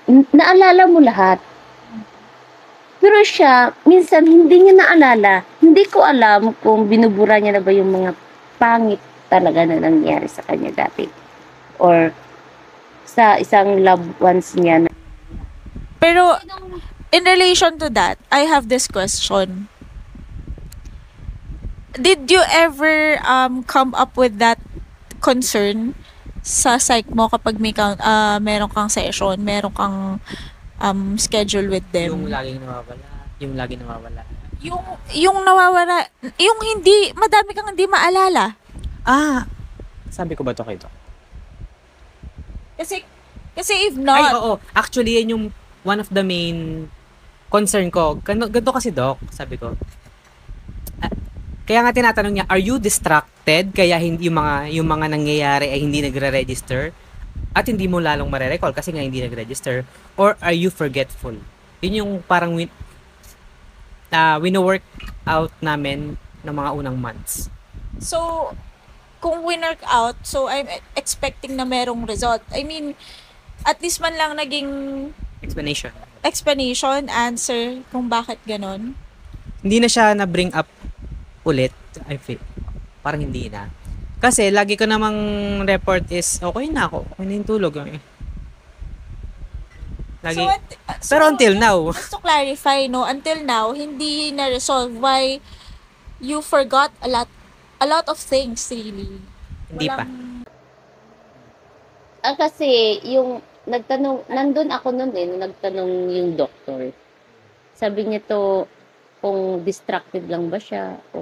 naalala mo lahat. Pero siya, minsan hindi niya naalala. Hindi ko alam kung binubura niya na ba yung mga pangit talaga na nangyari sa kanya dati. Or sa isang loved ones niya. Pero, in relation to that, I have this question. Did you ever come up with that concern sa psych mo kapag meron kang session, meron kang schedule with them? Yung laging nawawala. Yung nawawala, yung hindi, madami kang hindi maalala. Sabi ko ba to kay Doc? Kasi if Ay, not, oo. Actually, yan yung one of the main concern ko. Ganito kasi, Doc, sabi ko. Kaya nga tinatanong niya, are you distracted? Kaya hindi yung mga nangyayari ay hindi nagre-register? At hindi mo lalong mare-recall kasi nga hindi nag-register? Or are you forgetful? Yun yung parang wino-work out namin ng mga unang months. so, kung winwork out, so I'm expecting na merong result. I mean, at least man lang naging explanation, answer kung bakit ganon. Hindi na siya na-bring up ulit. I feel, parang hindi na. Kasi lagi ko namang report is, okay na ako. Okay na yung tulog. Lagi. Pero until now. Just to clarify, no, until now, hindi na-resolve why you forgot a lot of things, really. Hindi pa. Kasi yung nagtanong, nandun ako nun nung nagtanong yung doktor. Sabi niya to, kung distracted lang ba siya o